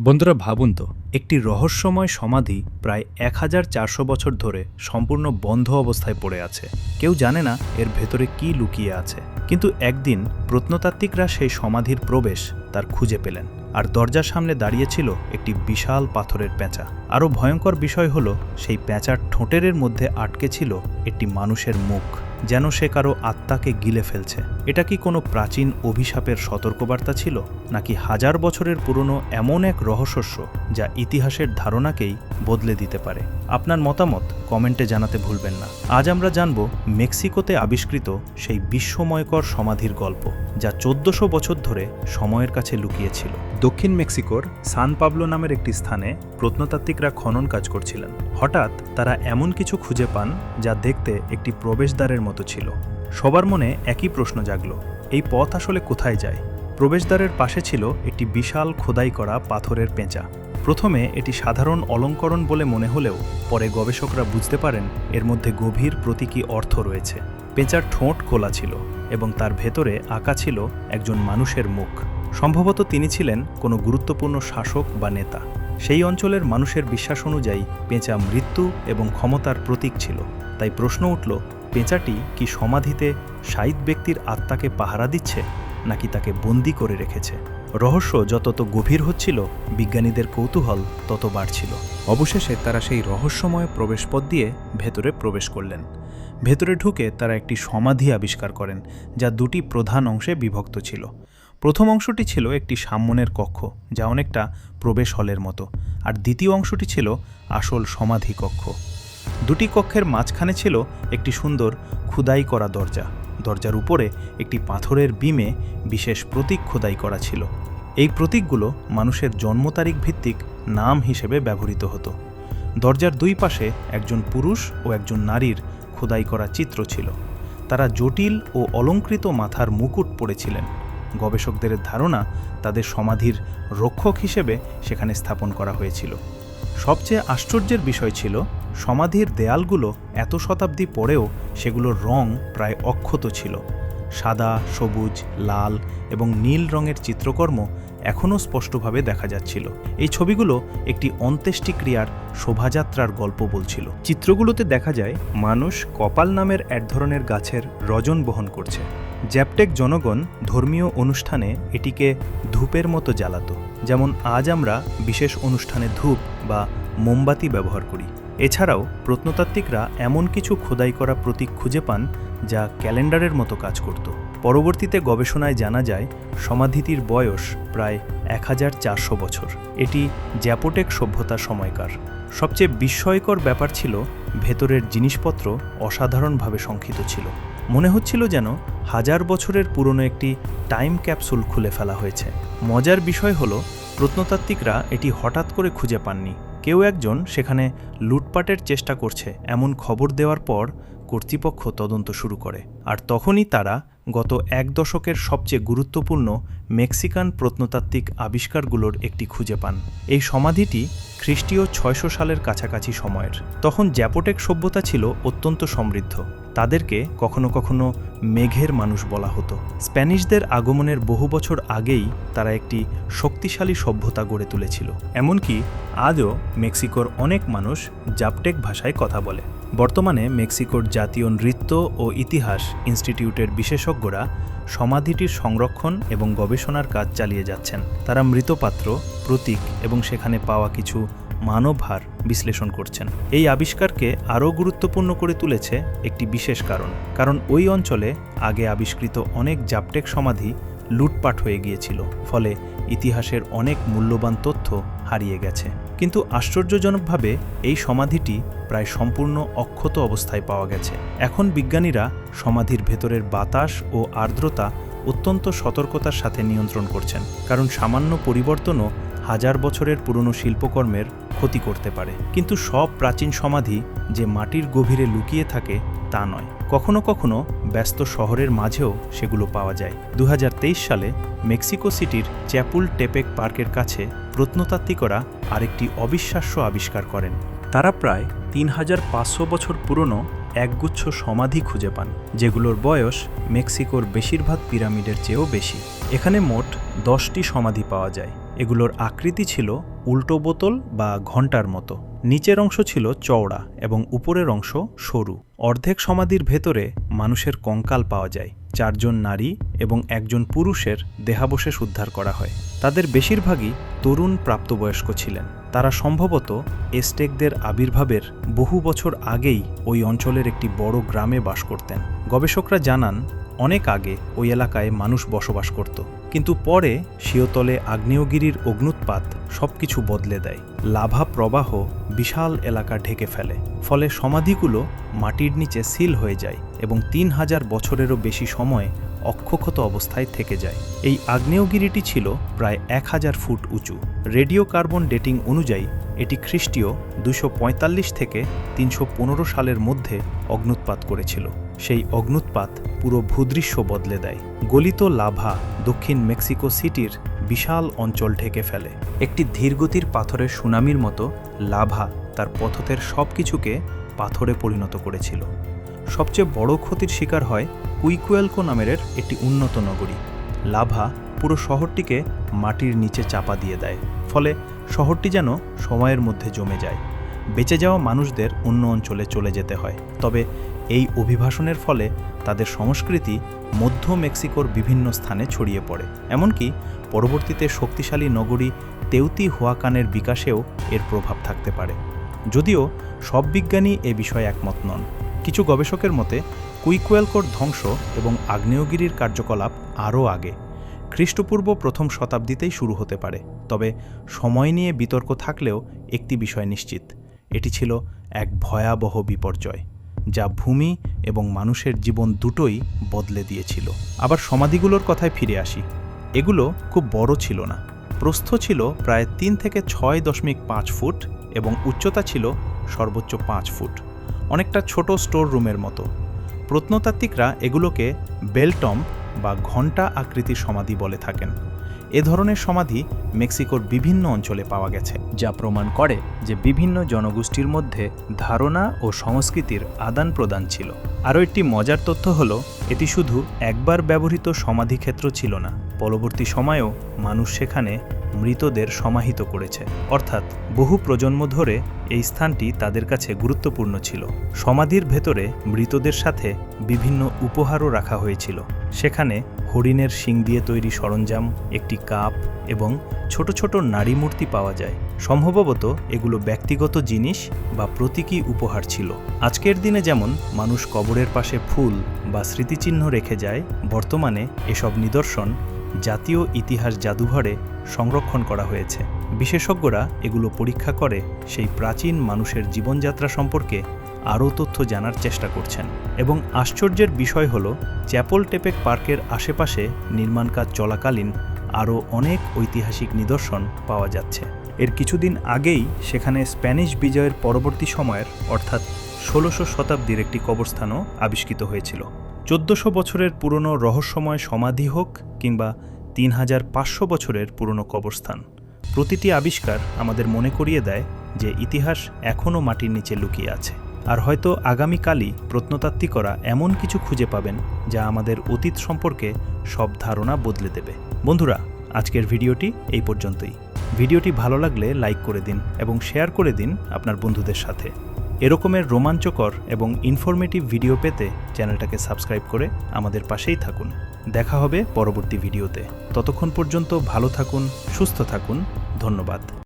বন্ধুরা ভাবুন তো, একটি রহস্যময় সমাধি প্রায় ১৪০০ বছর ধরে সম্পূর্ণ বন্ধ অবস্থায় পড়ে আছে। কেউ জানে না এর ভেতরে কি লুকিয়ে আছে, কিন্তু একদিন প্রত্নতাত্ত্বিকরা সেই সমাধির প্রবেশ তার খুঁজে পেলেন, আর দরজার সামনে দাঁড়িয়েছিল একটি বিশাল পাথরের পেঁচা। আরও ভয়ঙ্কর বিষয় হলো, সেই পেঁচার ঠোঁটের মধ্যে আটকে ছিল একটি মানুষের মুখ, যেন সে কারো আত্মাকে গিলে ফেলছে। এটা কি কোনো প্রাচীন অভিশাপের সতর্কবার্তা ছিল, নাকি হাজার বছরের পুরনো এমন এক রহস্য যা ইতিহাসের ধারণাকেই বদলে দিতে পারে? আপনার মতামত কমেন্টে জানাতে ভুলবেন না। আজ আমরা জানব মেক্সিকোতে আবিষ্কৃত সেই বিস্ময়কর সমাধির গল্প, যা ১৪০০ বছর ধরে সময়ের কাছে লুকিয়েছিল। দক্ষিণ মেক্সিকোর সান পাবলো নামের একটি স্থানে প্রত্নতাত্ত্বিকরা খনন কাজ করছিলেন। হঠাৎ তারা এমন কিছু খুঁজে পান যা দেখতে একটি প্রবেশদ্বারের মতো ছিল। সবার মনে একই প্রশ্ন জাগল, এই পথ আসলে কোথায় যায়? প্রবেশদ্বারের পাশে ছিল একটি বিশাল খোদাই করা পাথরের পেঁচা। প্রথমে এটি সাধারণ অলঙ্করণ বলে মনে হলেও পরে গবেষকরা বুঝতে পারেন এর মধ্যে গভীর প্রতীকী অর্থ রয়েছে। পেঁচার ঠোঁট খোলা ছিল এবং তার ভেতরে আঁকা ছিল একজন মানুষের মুখ। সম্ভবত তিনি ছিলেন কোনো গুরুত্বপূর্ণ শাসক বা নেতা। সেই অঞ্চলের মানুষের বিশ্বাস অনুযায়ী পেঁচা মৃত্যু এবং ক্ষমতার প্রতীক ছিল। তাই প্রশ্ন উঠল, পেঁচাটি কি সমাধিতে শায়িত ব্যক্তির আত্মাকে পাহারা দিচ্ছে, নাকি তাকে বন্দী করে রেখেছে? রহস্য যত গভীর হচ্ছিল, বিজ্ঞানীদের কৌতূহল তত বাড়ছিল। অবশেষে তারা সেই রহস্যময় প্রবেশপথ দিয়ে ভেতরে প্রবেশ করলেন। ভেতরে ঢুকে তারা একটি সমাধি আবিষ্কার করেন, যা দুটি প্রধান অংশে বিভক্ত ছিল। প্রথম অংশটি ছিল একটি সামনের কক্ষ, যা অনেকটা প্রবেশ হলের মতো, আর দ্বিতীয় অংশটি ছিল আসল সমাধি কক্ষ। দুটি কক্ষের মাঝখানে ছিল একটি সুন্দর খোদাই করা দরজা। দরজার উপরে একটি পাথরের বিমে বিশেষ প্রতীক খোদাই করা ছিল। এই প্রতীকগুলো মানুষের জন্ম তারিখ ভিত্তিক নাম হিসেবে ব্যবহৃত হতো। দরজার দুই পাশে একজন পুরুষ ও একজন নারীর খোদাই করা চিত্র ছিল। তারা জটিল ও অলংকৃত মাথার মুকুট পরেছিলেন। গবেষকদের ধারণা, তাদের সমাধির রক্ষক হিসেবে সেখানে স্থাপন করা হয়েছিল। সবচেয়ে আশ্চর্যের বিষয় ছিল, সমাধির দেয়ালগুলো এত শতাব্দী পরেও সেগুলোর রং প্রায় অক্ষত ছিল। সাদা, সবুজ, লাল এবং নীল রঙের চিত্রকর্ম এখনও স্পষ্টভাবে দেখা যাচ্ছিল। এই ছবিগুলো একটি অন্ত্যেষ্টিক্রিয়ার শোভাযাত্রার গল্প বলছিল। চিত্রগুলোতে দেখা যায় মানুষ কপাল নামের এক ধরনের গাছের রজন বহন করছে। জ্যাপটেক জনগণ ধর্মীয় অনুষ্ঠানে এটিকে ধূপের মতো জ্বালাতো, যেমন আজ আমরা বিশেষ অনুষ্ঠানে ধূপ বা মোমবাতি ব্যবহার করি। এছাড়াও প্রত্নতাত্ত্বিকরা এমন কিছু খোদাই করা প্রতীক খুঁজে পান যা ক্যালেন্ডারের মতো কাজ করত। পরবর্তীতে গবেষণায় জানা যায়, সমাধিটির বয়স প্রায় ১৪০০ বছর। এটি জ্যাপোটেক সভ্যতার সময়কার। সবচেয়ে বিস্ময়কর ব্যাপার ছিল, ভেতরের জিনিসপত্র অসাধারণভাবে সংক্ষিপ্ত ছিল। মনে হচ্ছিল যেন হাজার বছরের পুরনো একটি টাইম ক্যাপসুল খুলে ফেলা হয়েছে। মজার বিষয় হলো, প্রত্নতাত্ত্বিকরা এটি হঠাৎ করে খুঁজে পাননি। কেউ একজন সেখানে লুটপাটের চেষ্টা করছে এমন খবর দেওয়ার পর কর্তৃপক্ষ তদন্ত শুরু করে, আর তখনই তারা গত এক দশকের সবচেয়ে গুরুত্বপূর্ণ মেক্সিকান প্রত্নতাত্ত্বিক আবিষ্কারগুলোর একটি খুঁজে পান। এই সমাধিটি খ্রিস্টীয় ৬০০ সালের কাছাকাছি সময়ের। তখন জ্যাপোটেক সভ্যতা ছিল অত্যন্ত সমৃদ্ধ। তাদেরকে কখনো কখনো মেঘের মানুষ বলা হতো। স্প্যানিশদের আগমনের বহু বছর আগেই তারা একটি শক্তিশালী সভ্যতা গড়ে তুলেছিল। এমনকি আজও মেক্সিকোর অনেক মানুষ জাপটেক ভাষায় কথা বলে। বর্তমানে মেক্সিকোর জাতীয় নৃত্য ও ইতিহাস ইনস্টিটিউটের বিশেষজ্ঞরা সমাধিটির সংরক্ষণ এবং গবেষণার কাজ চালিয়ে যাচ্ছেন। তারা মৃৎপাত্র, প্রতীক এবং সেখানে পাওয়া কিছু মানবহার বিশ্লেষণ করছেন। এই আবিষ্কারকে আরও গুরুত্বপূর্ণ করে তুলেছে একটি বিশেষ কারণ ওই অঞ্চলে আগে আবিষ্কৃত অনেক জাপটেক সমাধি লুটপাট হয়ে গিয়েছিল, ফলে ইতিহাসের অনেক মূল্যবান তথ্য হারিয়ে গেছে। কিন্তু আশ্চর্যজনকভাবে এই সমাধিটি প্রায় সম্পূর্ণ অক্ষত অবস্থায় পাওয়া গেছে। এখন বিজ্ঞানীরা সমাধির ভেতরের বাতাস ও আর্দ্রতা অত্যন্ত সতর্কতার সাথে নিয়ন্ত্রণ করছেন, কারণ সামান্য পরিবর্তনও হাজার বছরের পুরনো শিল্পকর্মের ক্ষতি করতে পারে। কিন্তু সব প্রাচীন সমাধি যে মাটির গভীরে লুকিয়ে থাকে তা নয়। কখনো কখনো ব্যস্ত শহরের মাঝেও সেগুলো পাওয়া যায়। ২০২৩ সালে মেক্সিকো সিটির চ্যাপুলটেপেক পার্কের কাছে প্রত্নতাত্ত্বিকরা আরেকটি অবিশ্বাস্য আবিষ্কার করেন। তারা প্রায় ৩৫০০ বছর পুরনো একগুচ্ছ সমাধি খুঁজে পান, যেগুলোর বয়স মেক্সিকোর বেশিরভাগ পিরামিডের চেয়েও বেশি। এখানে মোট 10টি সমাধি পাওয়া যায়। এগুলোর আকৃতি ছিল উল্টো বোতল বা ঘণ্টার মতো। নিচের অংশ ছিল চওড়া এবং উপরের অংশ সরু। অর্ধেক সমাধির ভেতরে মানুষের কঙ্কাল পাওয়া যায়। 4 জন নারী এবং 1 জন পুরুষের দেহাবশেষ উদ্ধার করা হয়। তাদের বেশিরভাগই তরুণ প্রাপ্তবয়স্ক ছিলেন। তারা সম্ভবত এস্টেকদের আবির্ভাবের বহু বছর আগেই ওই অঞ্চলের একটি বড় গ্রামে বাস করতেন। গবেষকরা জানান অনেক আগে ওই এলাকায় মানুষ বসবাস করত, কিন্তু পরে শিওতলে আগ্নেয়গিরির অগ্ন্যুৎপাত সবকিছু বদলে দেয়। লাভা প্রবাহ বিশাল এলাকা ঢেকে ফেলে, ফলে সমাধিগুলো মাটির নিচে সিল হয়ে যায় এবং 3000 বছরেরও বেশি সময় অক্ষত অবস্থায় থেকে যায়। এই আগ্নেয়গিরিটি ছিল প্রায় 1000 ফুট উঁচু। রেডিও কার্বন ডেটিং অনুযায়ী এটি খ্রিস্টীয় 245 থেকে 315 সালের মধ্যে অগ্ন্যুৎপাত করেছিল। সেই অগ্ন্যুৎপাত পুরো ভূদৃশ্য বদলে দেয়। গলিত লাভা দক্ষিণ মেক্সিকো সিটির বিশাল অঞ্চল ঢেকে ফেলে। একটি ধীরগতির পাথরের সুনামির মতো লাভা তার পথের সব কিছুকে পাথরে পরিণত করেছিল। সবচেয়ে বড় ক্ষতির শিকার হয় কুইকুয়েলকো নামের একটি উন্নত নগরী। লাভা পুরো শহরটিকে মাটির নিচে চাপা দিয়ে দেয়, ফলে শহরটি যেন সময়ের মধ্যে জমে যায়। বেঁচে যাওয়া মানুষদের অন্য অঞ্চলে চলে যেতে হয়। তবে এই অভিবাসনের ফলে তাদের সংস্কৃতি মধ্য মেক্সিকোর বিভিন্ন স্থানে ছড়িয়ে পড়ে। এমনকি পরবর্তীতে শক্তিশালী নগরী তেউতিহুয়াকানের বিকাশেও এর প্রভাব থাকতে পারে। যদিও সব বিজ্ঞানী এ বিষয়ে একমত নন। কিছু গবেষকের মতে কুইকুয়েলকোর ধ্বংস এবং আগ্নেয়গিরির কার্যকলাপ আরও আগে, খ্রিস্টপূর্ব প্রথম শতাব্দীতেই শুরু হতে পারে। তবে সময় নিয়ে বিতর্ক থাকলেও একটি বিষয় নিশ্চিত, এটি ছিল এক ভয়াবহ বিপর্যয় যা ভূমি এবং মানুষের জীবন দুটোই বদলে দিয়েছিল। আবার সমাধিগুলোর কথায় ফিরে আসি। এগুলো খুব বড় ছিল না। প্রস্থ ছিল প্রায় 3 থেকে 6.5 ফুট এবং উচ্চতা ছিল সর্বোচ্চ 5 ফুট, অনেকটা ছোট স্টোর রুমের মতো। প্রত্নতাত্ত্বিকরা এগুলোকে বেলটম্ব বা ঘণ্টা আকৃতির সমাধি বলে থাকেন। এ ধরনের সমাধি মেক্সিকোর বিভিন্ন অঞ্চলে পাওয়া গেছে, যা প্রমাণ করে যে বিভিন্ন জনগোষ্ঠীর মধ্যে ধারণা ও সংস্কৃতির আদান প্রদান ছিল। আরও একটি মজার তথ্য হল, এটি শুধু একবার ব্যবহৃত সমাধিক্ষেত্র ছিল না, পরবর্তী সময়েও মানুষ সেখানে মৃতদের সমাহিত করেছে। অর্থাৎ বহু প্রজন্ম ধরে এই স্থানটি তাদের কাছে গুরুত্বপূর্ণ ছিল। সমাধির ভেতরে মৃতদের সাথে বিভিন্ন উপহারও রাখা হয়েছিল। সেখানে হরিণের শিং দিয়ে তৈরি সরঞ্জাম, একটি কাপ এবং ছোট ছোট নারী মূর্তি পাওয়া যায়। সম্ভবত এগুলো ব্যক্তিগত জিনিস বা প্রতীকী উপহার ছিল। আজকের দিনে যেমন মানুষ কবরের পাশে ফুল বা স্মৃতিচিহ্ন রেখে যায়, বর্তমানে এসব নিদর্শন জাতীয় ইতিহাস জাদুঘরে সংরক্ষণ করা হয়েছে। বিশেষজ্ঞরা এগুলো পরীক্ষা করে সেই প্রাচীন মানুষের জীবনযাত্রা সম্পর্কে আরও তথ্য জানার চেষ্টা করছেন। এবং আশ্চর্যের বিষয় হল, চ্যাপলটেপেক পার্কের আশেপাশে নির্মাণ কাজ চলাকালীন আরও অনেক ঐতিহাসিক নিদর্শন পাওয়া যাচ্ছে। এর কিছুদিন আগেই সেখানে স্প্যানিশ বিজয়ের পরবর্তী সময়ের অর্থাৎ 16শো শতাব্দীর একটি কবরস্থানও আবিষ্কৃত হয়েছিল। 1400 বছরের পুরনো রহস্যময় সমাধি হোক কিংবা 3500 বছরের পুরনো কবরস্থান, প্রতিটি আবিষ্কার আমাদের মনে করিয়ে দেয় যে ইতিহাস এখনও মাটির নিচে লুকিয়ে আছে। আর হয়তো আগামীকালই প্রত্নতাত্ত্বিকরা এমন কিছু খুঁজে পাবেন যা আমাদের অতীত সম্পর্কে সব ধারণা বদলে দেবে। বন্ধুরা, আজকের ভিডিওটি এই পর্যন্তই। ভিডিওটি ভালো লাগলে লাইক করে দিন এবং শেয়ার করে দিন আপনার বন্ধুদের সাথে। এরকমের রোমাঞ্চকর এবং ইনফরমেটিভ ভিডিও পেতে চ্যানেলটাকে সাবস্ক্রাইব করে আমাদের পাশেই থাকুন। দেখা হবে পরবর্তী ভিডিওতে। ততক্ষণ পর্যন্ত ভালো থাকুন, সুস্থ থাকুন। ধন্যবাদ।